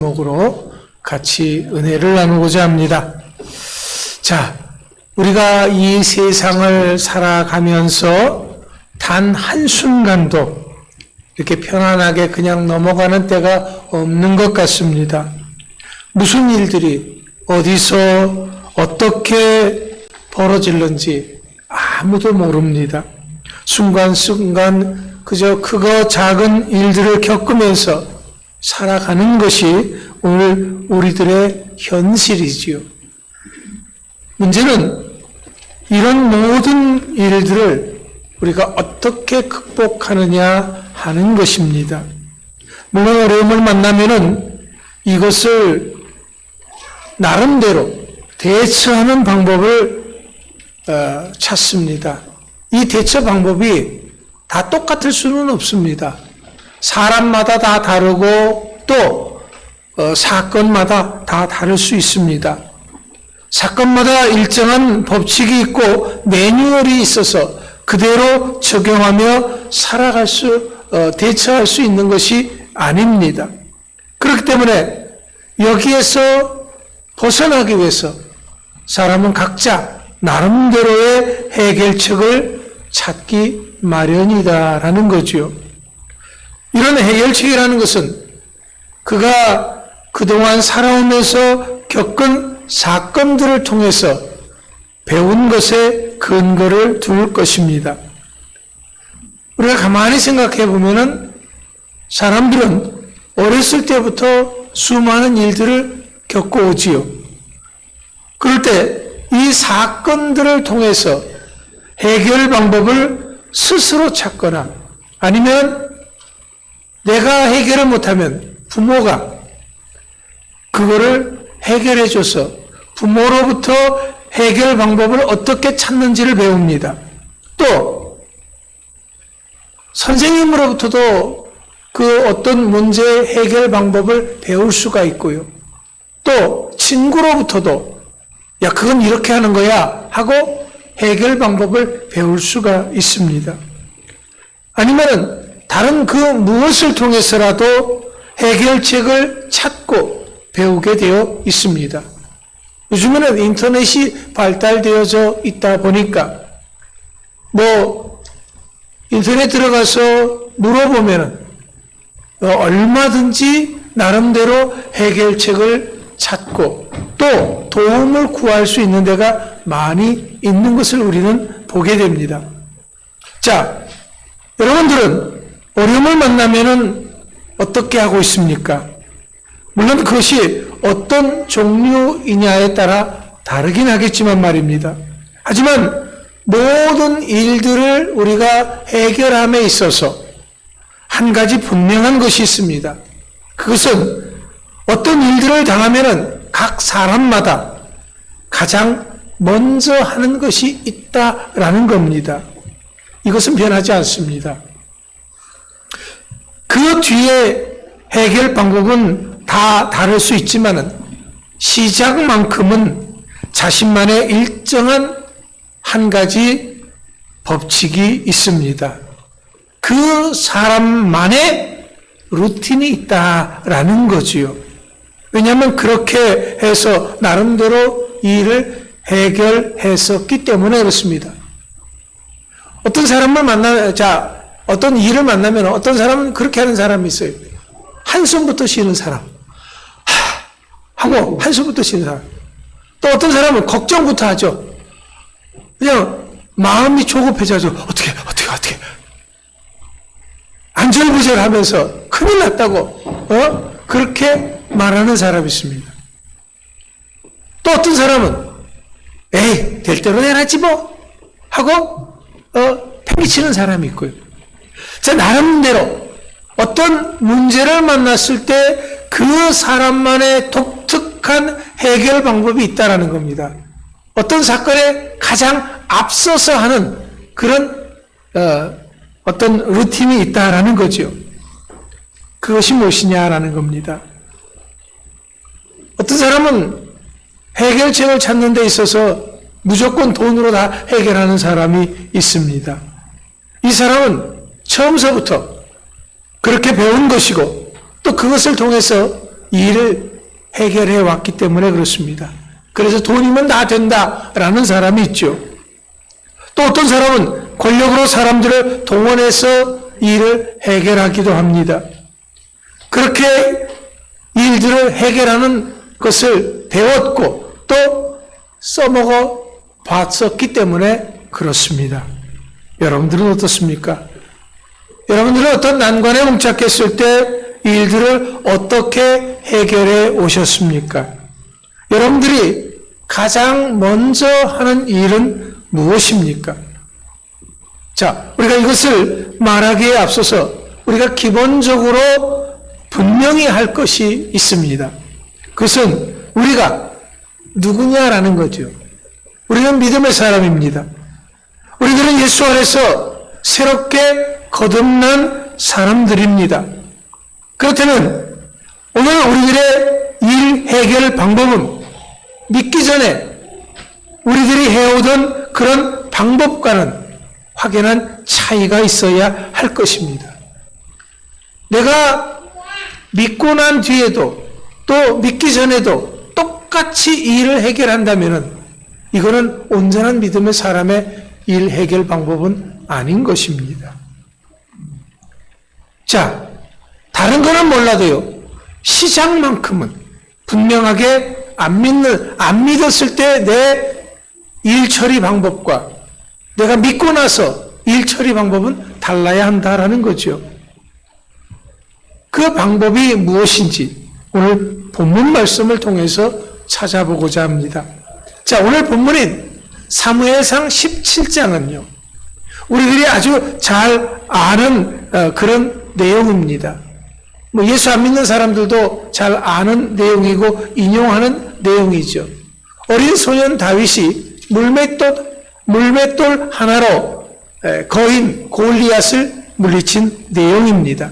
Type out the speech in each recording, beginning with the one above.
목으로 같이 은혜를 나누고자 합니다. 자, 우리가 이 세상을 살아가면서 단 한순간도 이렇게 편안하게 그냥 넘어가는 때가 없는 것 같습니다. 무슨 일들이 어디서 어떻게 벌어질는지 아무도 모릅니다. 순간순간 그저 크고 작은 일들을 겪으면서 살아가는 것이 오늘 우리들의 현실이지요. 문제는 이런 모든 일들을 우리가 어떻게 극복하느냐 하는 것입니다. 물론 어려움을 만나면은 이것을 나름대로 대처하는 방법을 찾습니다. 이 대처 방법이 다 똑같을 수는 없습니다. 사람마다 다 다르고 또 사건마다 다 다를 수 있습니다. 사건마다 일정한 법칙이 있고 매뉴얼이 있어서 그대로 적용하며 대처할 수 있는 것이 아닙니다. 그렇기 때문에 여기에서 벗어나기 위해서 사람은 각자 나름대로의 해결책을 찾기 마련이다라는 거죠. 이런 해결책이라는 것은 그가 그동안 살아오면서 겪은 사건들을 통해서 배운 것에 근거를 둘 것입니다. 우리가 가만히 생각해 보면은 사람들은 어렸을 때부터 수많은 일들을 겪어오지요. 그럴 때 이 사건들을 통해서 해결 방법을 스스로 찾거나 아니면 내가 해결을 못하면 부모가 그거를 해결해줘서 부모로부터 해결 방법을 어떻게 찾는지를 배웁니다. 또 선생님으로부터도 그 어떤 문제 해결 방법을 배울 수가 있고요. 또 친구로부터도 야 그건 이렇게 하는 거야 하고 해결 방법을 배울 수가 있습니다. 아니면은 다른 그 무엇을 통해서라도 해결책을 찾고 배우게 되어 있습니다. 요즘에는 인터넷이 발달되어져 있다 보니까 인터넷 들어가서 물어보면은 얼마든지 나름대로 해결책을 찾고 또 도움을 구할 수 있는 데가 많이 있는 것을 우리는 보게 됩니다. 자, 여러분들은 어려움을 만나면은 어떻게 하고 있습니까? 물론 그것이 어떤 종류이냐에 따라 다르긴 하겠지만 말입니다. 하지만 모든 일들을 우리가 해결함에 있어서 한 가지 분명한 것이 있습니다. 그것은 어떤 일들을 당하면은 각 사람마다 가장 먼저 하는 것이 있다라는 겁니다. 이것은 변하지 않습니다. 그 뒤에 해결 방법은 다 다를 수 있지만은 시작만큼은 자신만의 일정한 한 가지 법칙이 있습니다. 그 사람만의 루틴이 있다라는 거지요. 왜냐하면 그렇게 해서 나름대로 일을 해결했었기 때문에 그렇습니다. 어떤 일을 만나면 어떤 사람은 그렇게 하는 사람이 있어요. 한숨부터 쉬는 사람. 하고 한숨부터 쉬는 사람. 또 어떤 사람은 걱정부터 하죠. 그냥 마음이 조급해져서 어떻게 안절부절하면서 큰일 났다고 그렇게 말하는 사람이 있습니다. 또 어떤 사람은 에이 될 대로 내놨지 뭐 하고 팽개치는 사람이 있고요. 자, 나름대로 어떤 문제를 만났을 때 그 사람만의 독특한 해결 방법이 있다라는 겁니다. 어떤 사건에 가장 앞서서 하는 그런 어떤 루틴이 있다라는 거죠. 그것이 무엇이냐라는 겁니다. 어떤 사람은 해결책을 찾는 데 있어서 무조건 돈으로 다 해결하는 사람이 있습니다. 이 사람은 처음서부터 그렇게 배운 것이고 또 그것을 통해서 이 일을 해결해 왔기 때문에 그렇습니다. 그래서 돈이면 다 된다라는 사람이 있죠. 또 어떤 사람은 권력으로 사람들을 동원해서 이 일을 해결하기도 합니다. 그렇게 일들을 해결하는 것을 배웠고 또 써먹어 봤었기 때문에 그렇습니다. 여러분들은 어떻습니까? 여러분들은 어떤 난관에 봉착했을 때 일들을 어떻게 해결해 오셨습니까? 여러분들이 가장 먼저 하는 일은 무엇입니까? 자, 우리가 이것을 말하기에 앞서서 우리가 기본적으로 분명히 할 것이 있습니다. 그것은 우리가 누구냐라는 거죠. 우리는 믿음의 사람입니다. 우리들은 예수 안에서 새롭게 거듭난 사람들입니다. 그렇다면 오늘 우리들의 일 해결 방법은 믿기 전에 우리들이 해오던 그런 방법과는 확연한 차이가 있어야 할 것입니다. 내가 믿고 난 뒤에도 또 믿기 전에도 똑같이 이 일을 해결한다면 이거는 온전한 믿음의 사람의 일 해결 방법은 아닌 것입니다. 자, 다른 거는 몰라도요, 시작만큼은 분명하게 안 믿었을 때 내 일 처리 방법과 내가 믿고 나서 일 처리 방법은 달라야 한다라는 거죠. 그 방법이 무엇인지 오늘 본문 말씀을 통해서 찾아보고자 합니다. 자, 오늘 본문인 사무엘상 17장은요, 우리들이 아주 잘 아는 그런 내용입니다. 뭐 예수 안 믿는 사람들도 잘 아는 내용이고 인용하는 내용이죠. 어린 소년 다윗이 물맷돌 하나로 거인 골리앗을 물리친 내용입니다.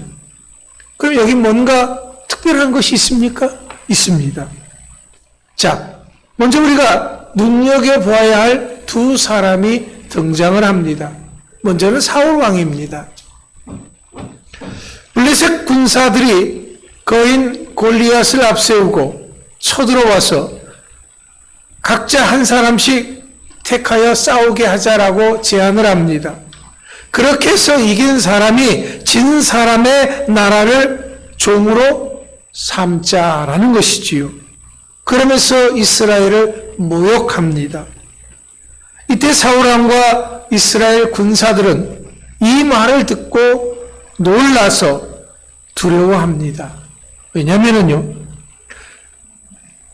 그럼 여기 뭔가 특별한 것이 있습니까? 있습니다. 자, 먼저 우리가 눈여겨보아야 할 두 사람이 등장을 합니다. 먼저는 사울 왕입니다. 블레셋 군사들이 거인 골리앗을 앞세우고 쳐들어와서 각자 한 사람씩 택하여 싸우게 하자라고 제안을 합니다. 그렇게 해서 이긴 사람이 진 사람의 나라를 종으로 삼자라는 것이지요. 그러면서 이스라엘을 모욕합니다. 이때 사울왕과 이스라엘 군사들은 이 말을 듣고 놀라서 두려워합니다. 왜냐하면요,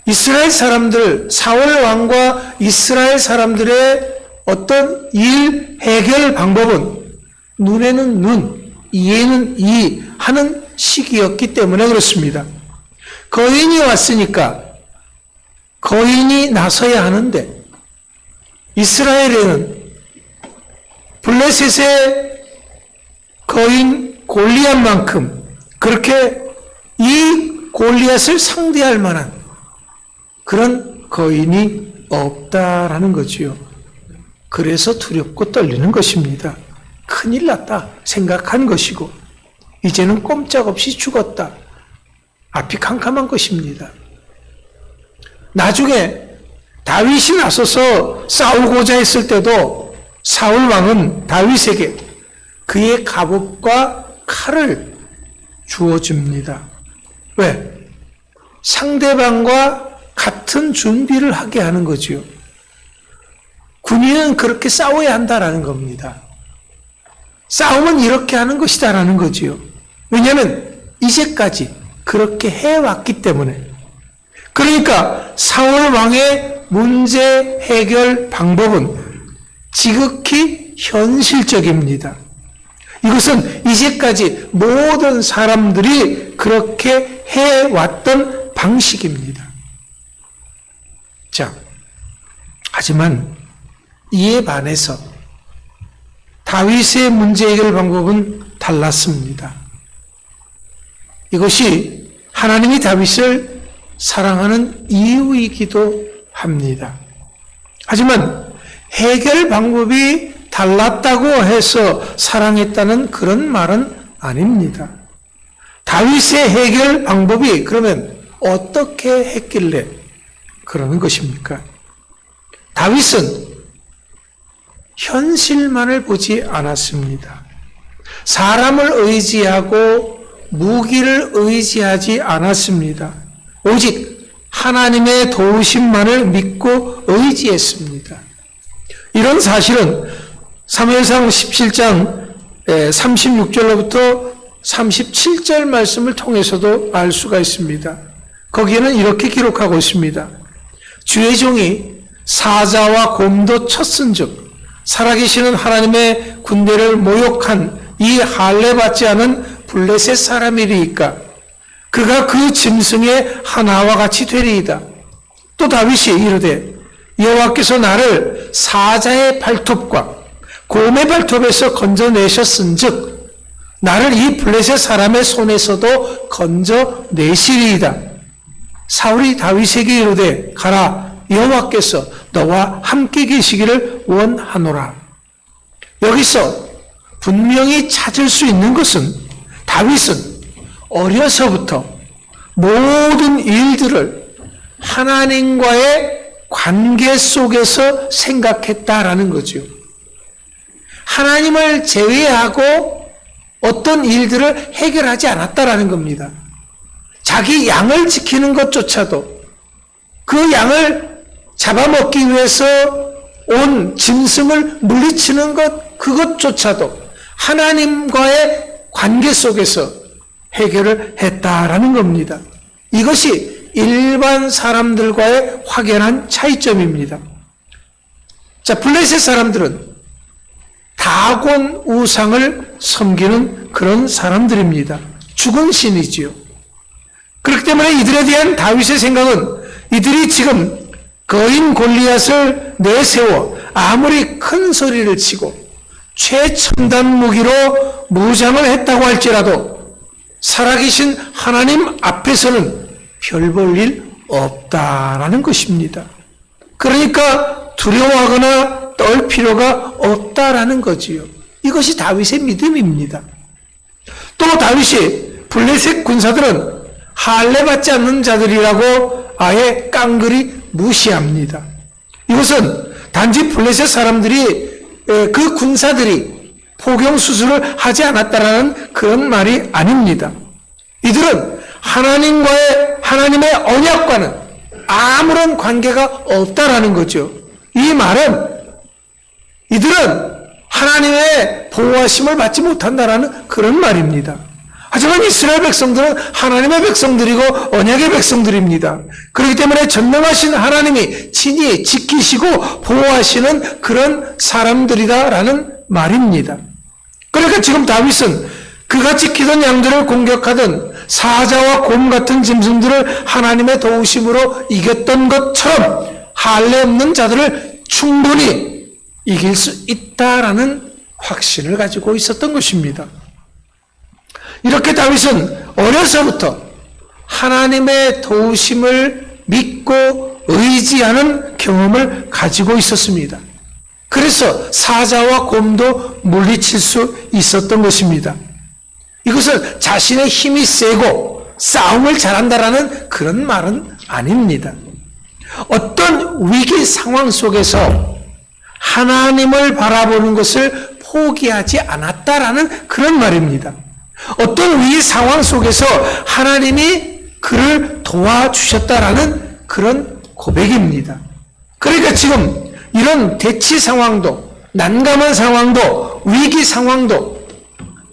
이스라엘 사람들, 사울 왕과 이스라엘 사람들의 어떤 일 해결 방법은 눈에는 눈, 이에는 이 하는 시기였기 때문에 그렇습니다. 거인이 왔으니까 거인이 나서야 하는데 이스라엘에는 블레셋의 거인 골리앗만큼 그렇게 이 골리앗을 상대할 만한 그런 거인이 없다라는 거지요. 그래서 두렵고 떨리는 것입니다. 큰일 났다 생각한 것이고 이제는 꼼짝없이 죽었다. 앞이 캄캄한 것입니다. 나중에 다윗이 나서서 싸우고자 했을 때도 사울 왕은 다윗에게 그의 갑옷과 칼을 주어줍니다. 왜? 상대방과 같은 준비를 하게 하는 거지요. 군인은 그렇게 싸워야 한다라는 겁니다. 싸움은 이렇게 하는 것이다라는 거지요. 왜냐하면 이제까지 그렇게 해왔기 때문에. 그러니까 사울 왕의 문제 해결 방법은 지극히 현실적입니다. 이것은 이제까지 모든 사람들이 그렇게 해왔던 방식입니다. 자, 하지만 이에 반해서 다윗의 문제 해결 방법은 달랐습니다. 이것이 하나님이 다윗을 사랑하는 이유이기도 합니다. 하지만 해결 방법이 달랐다고 해서 사랑했다는 그런 말은 아닙니다. 다윗의 해결 방법이 그러면 어떻게 했길래 그러는 것입니까? 다윗은 현실만을 보지 않았습니다. 사람을 의지하고 무기를 의지하지 않았습니다. 오직 하나님의 도우심만을 믿고 의지했습니다. 이런 사실은 사무엘상 17장 36절로부터 37절 말씀을 통해서도 알 수가 있습니다. 거기에는 이렇게 기록하고 있습니다. 주의 종이 사자와 곰도 쳤은즉 살아계시는 하나님의 군대를 모욕한 이 할례받지 않은 블레셋 사람이리이까 그가 그 짐승의 하나와 같이 되리이다. 또 다윗이 이르되 여호와께서 나를 사자의 발톱과 곰의 발톱에서 건져내셨은즉 나를 이 블레셋 사람의 손에서도 건져내시리이다. 사울이 다윗에게 이르되 가라 여호와께서 너와 함께 계시기를 원하노라. 여기서 분명히 찾을 수 있는 것은 다윗은 어려서부터 모든 일들을 하나님과의 관계 속에서 생각했다라는 거죠. 하나님을 제외하고 어떤 일들을 해결하지 않았다라는 겁니다. 자기 양을 지키는 것조차도 그 양을 잡아먹기 위해서 온 짐승을 물리치는 것 그것조차도 하나님과의 관계 속에서 해결을 했다라는 겁니다. 이것이 일반 사람들과의 확연한 차이점입니다. 자, 블레셋 사람들은 다곤 우상을 섬기는 그런 사람들입니다. 죽은 신이지요. 그렇기 때문에 이들에 대한 다윗의 생각은 이들이 지금 거인 골리앗을 내세워 아무리 큰 소리를 치고 최첨단 무기로 무장을 했다고 할지라도 살아계신 하나님 앞에서는 별 볼 일 없다라는 것입니다. 그러니까 두려워하거나 떨 필요가 없다라는 거지요. 이것이 다윗의 믿음입니다. 또 다윗이 블레셋 군사들은 할례받지 않는 자들이라고 아예 깡그리 무시합니다. 이것은 단지 블레셋 사람들이 그 군사들이 포경 수술을 하지 않았다라는 그런 말이 아닙니다. 이들은 하나님의 언약과는 아무런 관계가 없다라는 거죠. 이 말은 이들은 하나님의 보호하심을 받지 못한다라는 그런 말입니다. 하지만 이스라엘 백성들은 하나님의 백성들이고 언약의 백성들입니다. 그렇기 때문에 전능하신 하나님이 친히 지키시고 보호하시는 그런 사람들이다라는 말입니다. 그러니까 지금 다윗은 그가 지키던 양들을 공격하던 사자와 곰 같은 짐승들을 하나님의 도우심으로 이겼던 것처럼 할례 없는 자들을 충분히 이길 수 있다라는 확신을 가지고 있었던 것입니다. 이렇게 다윗은 어려서부터 하나님의 도우심을 믿고 의지하는 경험을 가지고 있었습니다. 그래서 사자와 곰도 물리칠 수 있었던 것입니다. 이것은 자신의 힘이 세고 싸움을 잘한다라는 그런 말은 아닙니다. 어떤 위기 상황 속에서 하나님을 바라보는 것을 포기하지 않았다라는 그런 말입니다. 어떤 위기 상황 속에서 하나님이 그를 도와주셨다라는 그런 고백입니다. 그러니까 지금 이런 대치 상황도 난감한 상황도 위기 상황도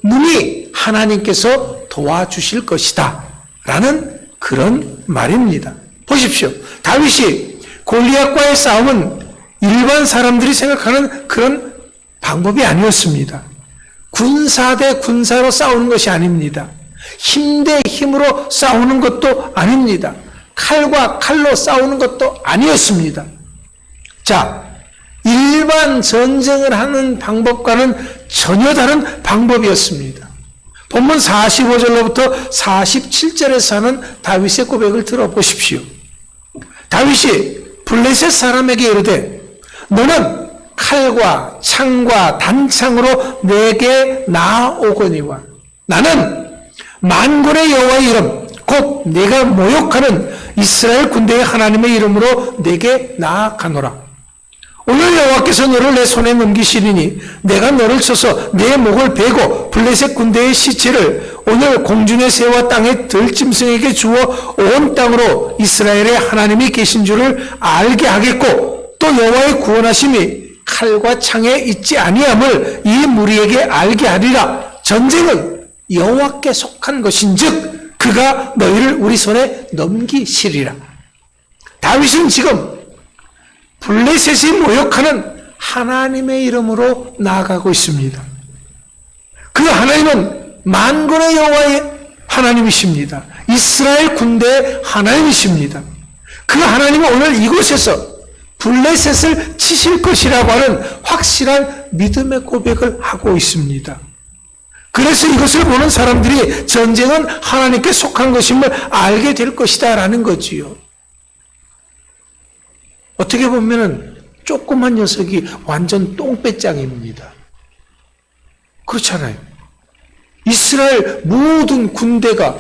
능히 하나님께서 도와주실 것이다 라는 그런 말입니다. 보십시오. 다윗이 골리앗과의 싸움은 일반 사람들이 생각하는 그런 방법이 아니었습니다. 군사 대 군사로 싸우는 것이 아닙니다. 힘 대 힘으로 싸우는 것도 아닙니다. 칼과 칼로 싸우는 것도 아니었습니다. 자, 일반 전쟁을 하는 방법과는 전혀 다른 방법이었습니다. 본문 45절로부터 47절에서 하는 다윗의 고백을 들어보십시오. 다윗이 블레셋 사람에게 이르되 너는 칼과 창과 단창으로 내게 나아오거니와 나는 만군의 여호와의 이름 곧 곧 내가 모욕하는 이스라엘 군대의 하나님의 이름으로 내게 나아가노라. 오늘 여호와께서 너를 내 손에 넘기시리니 내가 너를 쳐서 내 목을 베고 블레셋 군대의 시체를 오늘 공중의 새와 땅의 들짐승에게 주어 온 땅으로 이스라엘의 하나님이 계신 줄을 알게 하겠고, 또 여호와의 구원하심이 칼과 창에 있지 아니함을 이 무리에게 알게 하리라. 전쟁은 여호와께 속한 것인즉 그가 너희를 우리 손에 넘기시리라. 다윗은 지금 블레셋이 모욕하는 하나님의 이름으로 나아가고 있습니다. 그 하나님은 만군의 여호와의 하나님이십니다. 이스라엘 군대의 하나님이십니다. 그 하나님은 오늘 이곳에서 블레셋을 치실 것이라고 하는 확실한 믿음의 고백을 하고 있습니다. 그래서 이것을 보는 사람들이 전쟁은 하나님께 속한 것임을 알게 될 것이다 라는 거지요. 어떻게 보면 조그만 녀석이 완전 똥배짱입니다. 그렇잖아요. 이스라엘 모든 군대가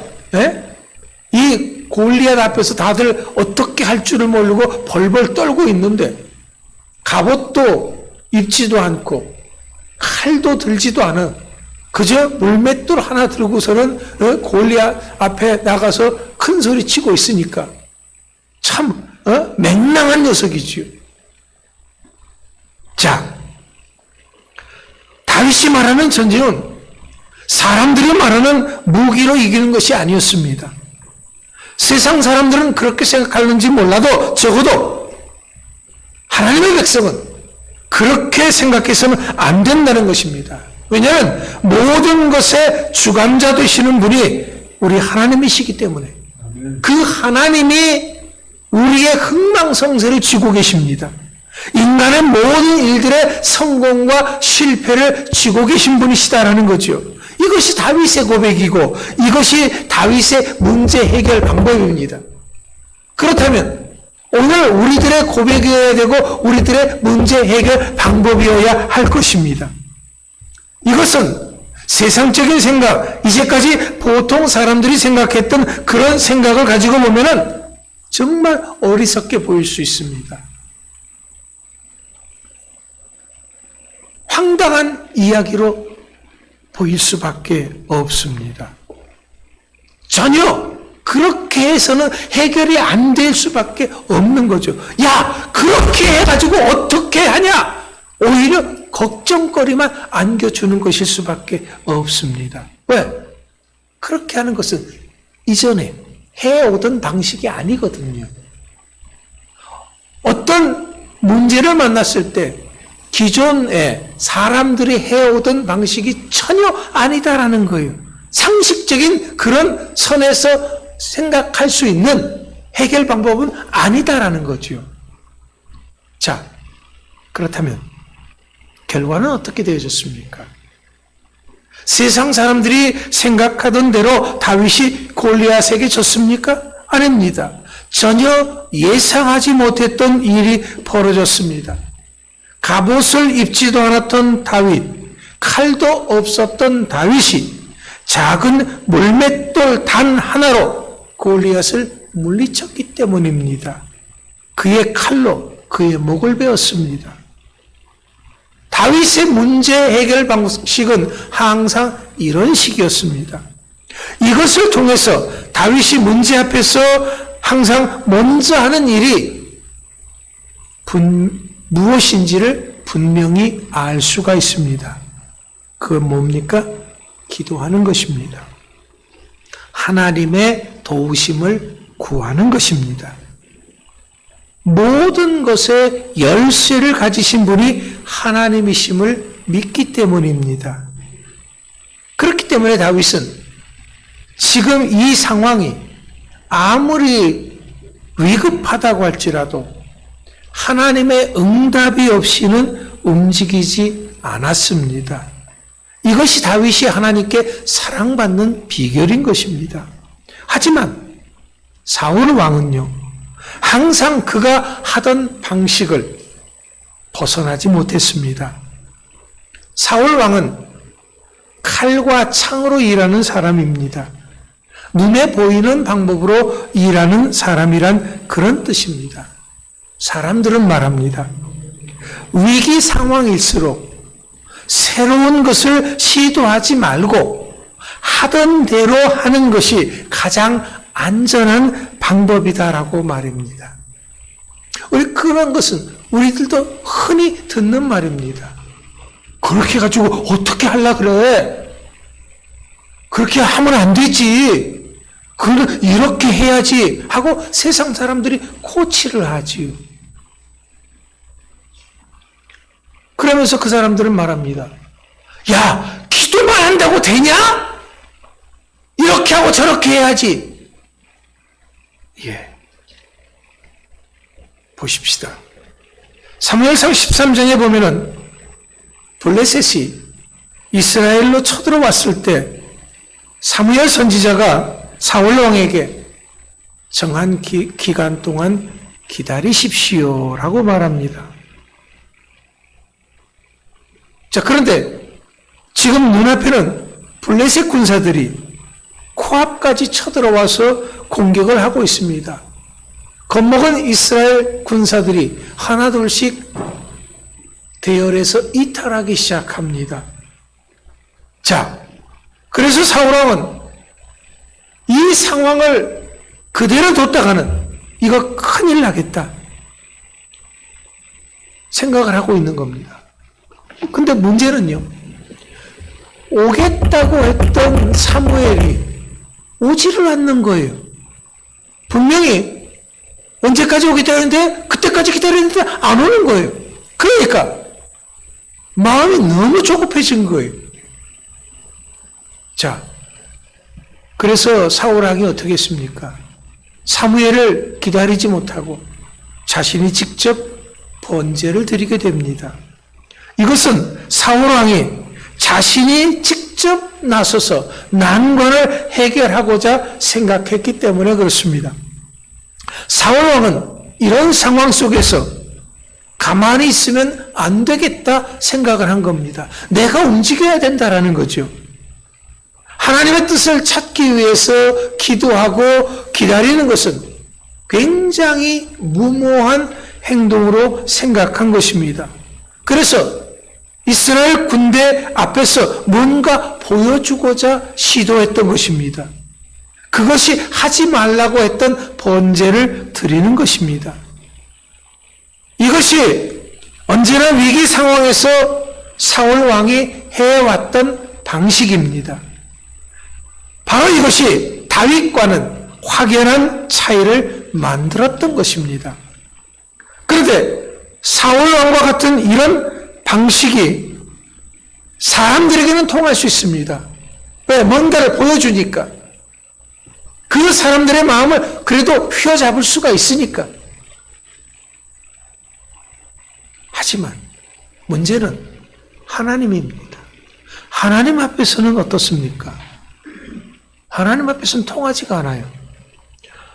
이 골리앗 앞에서 다들 어떻게 할 줄을 모르고 벌벌 떨고 있는데 갑옷도 입지도 않고 칼도 들지도 않아. 그저 물맷돌 하나 들고서는 골리앗 앞에 나가서 큰 소리 치고 있으니까 참 맹랑한 녀석이지요. 자, 다윗이 말하는 전쟁은 사람들이 말하는 무기로 이기는 것이 아니었습니다. 세상 사람들은 그렇게 생각하는지 몰라도 적어도 하나님의 백성은 그렇게 생각해서는 안 된다는 것입니다. 왜냐하면 모든 것의 주관자 되시는 분이 우리 하나님이시기 때문에 그 하나님이 우리의 흥망성쇠를 쥐고 계십니다. 인간의 모든 일들의 성공과 실패를 쥐고 계신 분이시다라는 거죠. 이것이 다윗의 고백이고 이것이 다윗의 문제 해결 방법입니다. 그렇다면 오늘 우리들의 고백이어야 되고 우리들의 문제 해결 방법이어야 할 것입니다. 이것은 세상적인 생각, 이제까지 보통 사람들이 생각했던 그런 생각을 가지고 보면은 정말 어리석게 보일 수 있습니다. 황당한 이야기로 보일 수밖에 없습니다. 전혀 그렇게 해서는 해결이 안 될 수밖에 없는 거죠. 야, 그렇게 해가지고 어떻게 하냐? 오히려 걱정거리만 안겨주는 것일 수밖에 없습니다. 왜? 그렇게 하는 것은 이전에 해오던 방식이 아니거든요. 어떤 문제를 만났을 때 기존에 사람들이 해오던 방식이 전혀 아니다라는 거예요. 상식적인 그런 선에서 생각할 수 있는 해결 방법은 아니다라는 거죠. 자, 그렇다면 결과는 어떻게 되어졌습니까? 세상 사람들이 생각하던 대로 다윗이 골리앗에게 졌습니까? 아닙니다. 전혀 예상하지 못했던 일이 벌어졌습니다. 갑옷을 입지도 않았던 다윗, 칼도 없었던 다윗이 작은 물맷돌 단 하나로 골리앗을 물리쳤기 때문입니다. 그의 칼로 그의 목을 베었습니다. 다윗의 문제 해결 방식은 항상 이런 식이었습니다. 이것을 통해서 다윗이 문제 앞에서 항상 먼저 하는 일이 무엇인지를 분명히 알 수가 있습니다. 그건 뭡니까? 기도하는 것입니다. 하나님의 도우심을 구하는 것입니다. 모든 것에 열쇠를 가지신 분이 하나님이심을 믿기 때문입니다. 그렇기 때문에 다윗은 지금 이 상황이 아무리 위급하다고 할지라도 하나님의 응답이 없이는 움직이지 않았습니다. 이것이 다윗이 하나님께 사랑받는 비결인 것입니다. 하지만 사울 왕은요, 항상 그가 하던 방식을 벗어나지 못했습니다. 사울 왕은 칼과 창으로 일하는 사람입니다. 눈에 보이는 방법으로 일하는 사람이란 그런 뜻입니다. 사람들은 말합니다. 위기 상황일수록 새로운 것을 시도하지 말고 하던 대로 하는 것이 가장 안전한 방법이다라고 말입니다. 우리 그런 것은 우리들도 흔히 듣는 말입니다. 그렇게 가지고 어떻게 하려고 그래? 그렇게 하면 안 되지. 그걸 이렇게 해야지 하고 세상 사람들이 코치를 하지요. 그러면서 그 사람들은 말합니다. 야, 기도만 한다고 되냐? 이렇게 하고 저렇게 해야지. 예. 보십시다. 사무엘상 13장에 보면은 블레셋이 이스라엘로 쳐들어왔을 때 사무엘 선지자가 사울 왕에게 정한 기간 동안 기다리십시오라고 말합니다. 자, 그런데 지금 눈앞에는 블레셋 군사들이 코앞까지 쳐들어와서 공격을 하고 있습니다. 겁먹은 이스라엘 군사들이 하나둘씩 대열에서 이탈하기 시작합니다. 자, 그래서 사울왕은 이 상황을 그대로 뒀다가는 이거 큰일 나겠다 생각을 하고 있는 겁니다. 근데 문제는요, 오겠다고 했던 사무엘이 오지를 않는 거예요. 분명히 언제까지 오겠다 했는데 그때까지 기다렸는데 안 오는 거예요. 그러니까 마음이 너무 조급해진 거예요. 자, 그래서 사울왕이 어떻게 했습니까? 사무엘을 기다리지 못하고 자신이 직접 번제를 드리게 됩니다. 이것은 사울왕이 자신이 직접 나서서 난관을 해결하고자 생각했기 때문에 그렇습니다. 사울왕은 이런 상황 속에서 가만히 있으면 안 되겠다 생각을 한 겁니다. 내가 움직여야 된다라는 거죠. 하나님의 뜻을 찾기 위해서 기도하고 기다리는 것은 굉장히 무모한 행동으로 생각한 것입니다. 그래서 이스라엘 군대 앞에서 뭔가 보여주고자 시도했던 것입니다. 그것이 하지 말라고 했던 번제를 드리는 것입니다. 이것이 언제나 위기 상황에서 사울 왕이 해왔던 방식입니다. 바로 이것이 다윗과는 확연한 차이를 만들었던 것입니다. 그런데 사울 왕과 같은 이런 방식이 사람들에게는 통할 수 있습니다. 왜? 뭔가를 보여주니까. 그 사람들의 마음을 그래도 휘어잡을 수가 있으니까. 하지만 문제는 하나님입니다. 하나님 앞에서는 어떻습니까? 하나님 앞에서는 통하지가 않아요.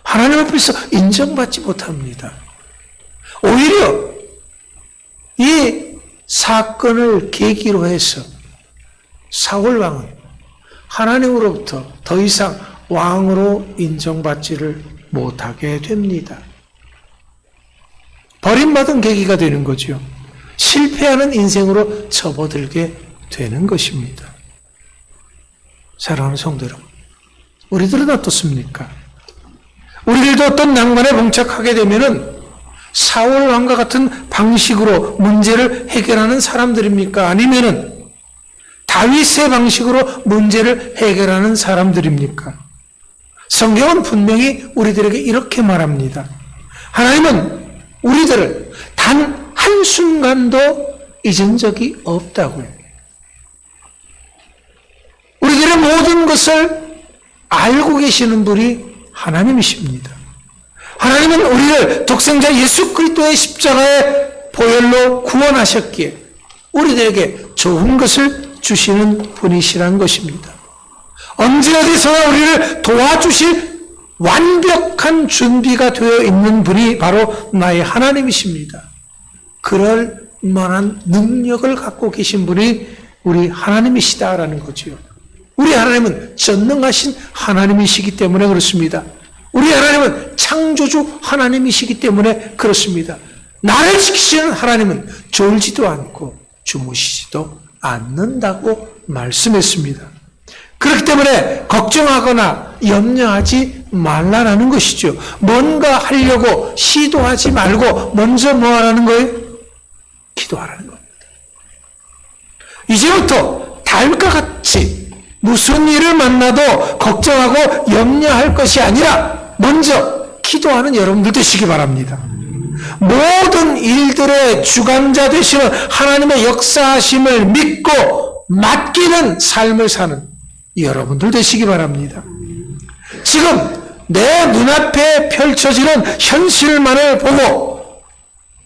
하나님 앞에서 인정받지 못합니다. 오히려 이 사건을 계기로 해서 사울왕은 하나님으로부터 더 이상 왕으로 인정받지를 못하게 됩니다. 버림받은 계기가 되는 거죠. 실패하는 인생으로 접어들게 되는 것입니다. 사랑하는 성도 여러분, 우리들은 어떻습니까? 우리들도 어떤 난관에 봉착하게 되면은 사울 왕과 같은 방식으로 문제를 해결하는 사람들입니까? 아니면은 다윗의 방식으로 문제를 해결하는 사람들입니까? 성경은 분명히 우리들에게 이렇게 말합니다. 하나님은 우리들을 단 한순간도 잊은 적이 없다고요. 우리들의 모든 것을 알고 계시는 분이 하나님이십니다. 하나님은 우리를 독생자 예수 그리스도의 십자가의 보혈로 구원하셨기에 우리들에게 좋은 것을 주시는 분이시라는 것입니다. 언제 어디서나 우리를 도와주실 완벽한 준비가 되어 있는 분이 바로 나의 하나님이십니다. 그럴 만한 능력을 갖고 계신 분이 우리 하나님이시다라는 거지요. 우리 하나님은 전능하신 하나님이시기 때문에 그렇습니다. 우리 하나님은 창조주 하나님이시기 때문에 그렇습니다. 나를 지키시는 하나님은 졸지도 않고 주무시지도 않는다고 말씀했습니다. 그렇기 때문에 걱정하거나 염려하지 말라라는 것이죠. 뭔가 하려고 시도하지 말고 먼저 뭐 하라는 거예요? 기도하라는 겁니다. 이제부터 다윗과 같이 무슨 일을 만나도 걱정하고 염려할 것이 아니라 먼저 기도하는 여러분들 되시기 바랍니다. 모든 일들의 주관자 되시는 하나님의 역사하심을 믿고 맡기는 삶을 사는 여러분들 되시기 바랍니다. 지금 내 눈앞에 펼쳐지는 현실만을 보고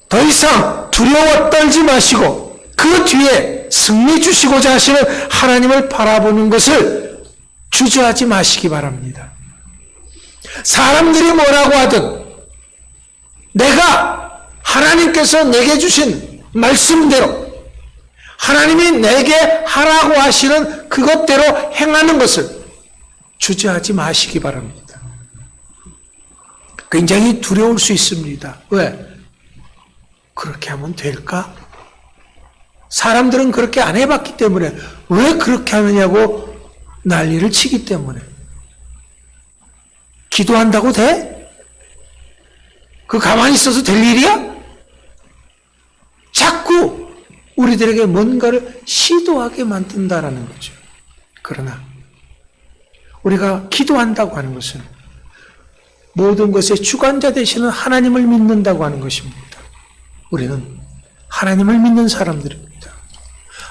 더 이상 두려워 떨지 마시고 그 뒤에 승리 주시고자 하시는 하나님을 바라보는 것을 주저하지 마시기 바랍니다. 사람들이 뭐라고 하든 내가 하나님께서 내게 주신 말씀대로 하나님이 내게 하라고 하시는 그것대로 행하는 것을 주저하지 마시기 바랍니다. 굉장히 두려울 수 있습니다. 왜? 그렇게 하면 될까? 사람들은 그렇게 안 해봤기 때문에 왜 그렇게 하느냐고 난리를 치기 때문에. 기도한다고 돼? 그 가만히 있어서 될 일이야? 자꾸 우리들에게 뭔가를 시도하게 만든다라는 거죠. 그러나 우리가 기도한다고 하는 것은 모든 것의 주관자 되시는 하나님을 믿는다고 하는 것입니다. 우리는 하나님을 믿는 사람들입니다.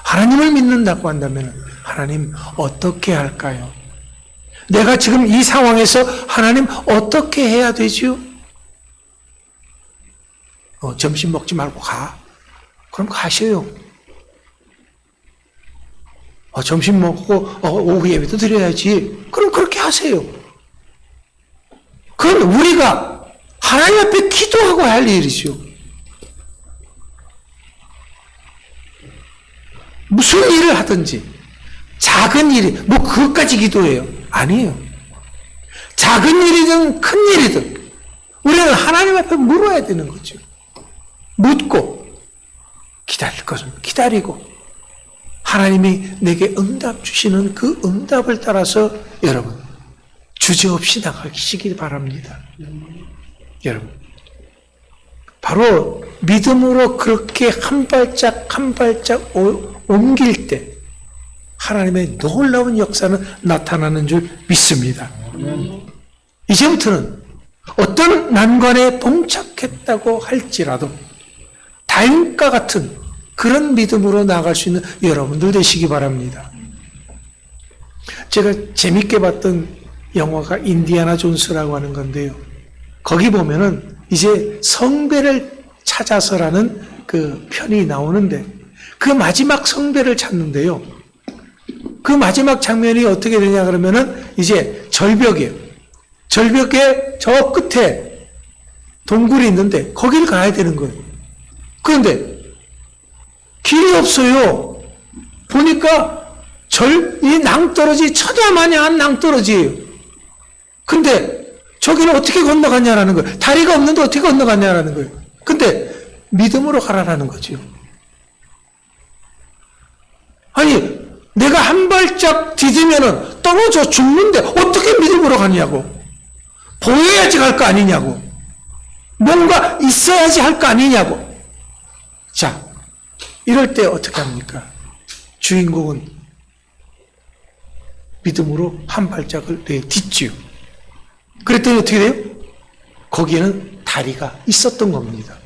하나님을 믿는다고 한다면 하나님 어떻게 할까요? 내가 지금 이 상황에서 하나님 어떻게 해야 되지요? 점심 먹지 말고 가. 그럼 가셔요. 점심 먹고 오후 예배도 드려야지. 그럼 그렇게 하세요. 그건 우리가 하나님 앞에 기도하고 할 일이죠. 무슨 일을 하든지 작은 일이 뭐 그것까지 기도해요? 아니에요. 작은 일이든 큰 일이든 우리는 하나님 앞에 물어야 되는 거죠. 묻고 기다릴 것은 기다리고 하나님이 내게 응답 주시는 그 응답을 따라서 여러분 주저없이 나가시기 바랍니다. 여러분 바로 믿음으로 그렇게 한 발짝 한 발짝 옮길 때 하나님의 놀라운 역사는 나타나는 줄 믿습니다. 이제부터는 어떤 난관에 봉착했다고 할지라도 다윗과 같은 그런 믿음으로 나아갈 수 있는 여러분들 되시기 바랍니다. 제가 재밌게 봤던 영화가 인디아나 존스라고 하는 건데요. 거기 보면은 이제 성배를 찾아서라는 그 편이 나오는데 그 마지막 성배를 찾는데요. 그 마지막 장면이 어떻게 되냐 그러면은 이제 절벽이에요. 절벽의 저 끝에 동굴이 있는데 거기를 가야 되는 거예요. 그런데 길이 없어요. 보니까 이 낭떠러지 천야마냐한 낭떠러지예요. 근데 저기는 어떻게 건너갔냐라는 거예요. 다리가 없는데 어떻게 건너갔냐라는 거예요. 근데 믿음으로 가라라는 거죠. 아니 내가 한 발짝 디디면은 떨어져 죽는데 어떻게 믿음으로 가냐고. 보여야지 갈 거 아니냐고. 뭔가 있어야지 할 거 아니냐고. 자, 이럴 때 어떻게 합니까? 주인공은 믿음으로 한 발짝을 내딛지요. 그랬더니 어떻게 돼요? 거기에는 다리가 있었던 겁니다.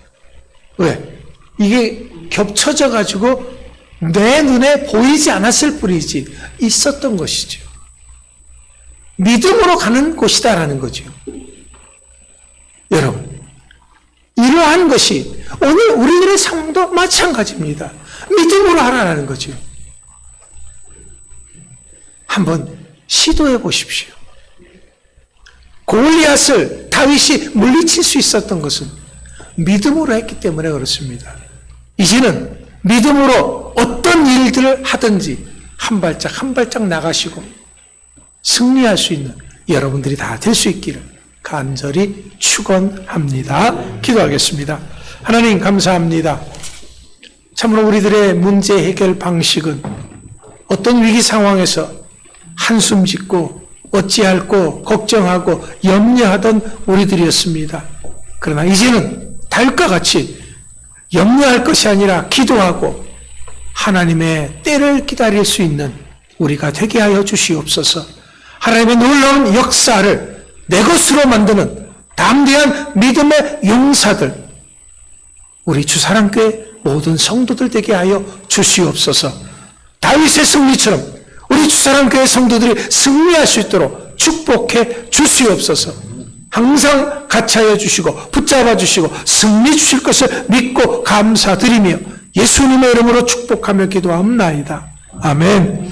왜? 이게 겹쳐져 가지고 내 눈에 보이지 않았을 뿐이지 있었던 것이죠. 믿음으로 가는 곳이다라는 거죠. 여러분, 이러한 것이 오늘 우리들의 상황도 마찬가지입니다. 믿음으로 하라는 거죠. 한번 시도해 보십시오. 골리앗을 다윗이 물리칠 수 있었던 것은 믿음으로 했기 때문에 그렇습니다. 이제는 믿음으로 어떤 일들을 하든지 한 발짝 한 발짝 나가시고 승리할 수 있는 여러분들이 다 될 수 있기를 간절히 축원합니다. 기도하겠습니다. 하나님 감사합니다. 참으로 우리들의 문제 해결 방식은 어떤 위기 상황에서 한숨 짓고 어찌할꼬 걱정하고 염려하던 우리들이었습니다. 그러나 이제는 달과 같이 염려할 것이 아니라 기도하고 하나님의 때를 기다릴 수 있는 우리가 되게 하여 주시옵소서. 하나님의 놀라운 역사를 내 것으로 만드는 담대한 믿음의 용사들, 우리 주사랑교회 모든 성도들 되게 하여 주시옵소서. 다윗의 승리처럼 우리 주사랑교회 성도들이 승리할 수 있도록 축복해 주시옵소서. 항상 같이 하여 주시고 붙잡아 주시고 승리 주실 것을 믿고 감사드리며 예수님의 이름으로 축복하며 기도하옵나이다. 아멘.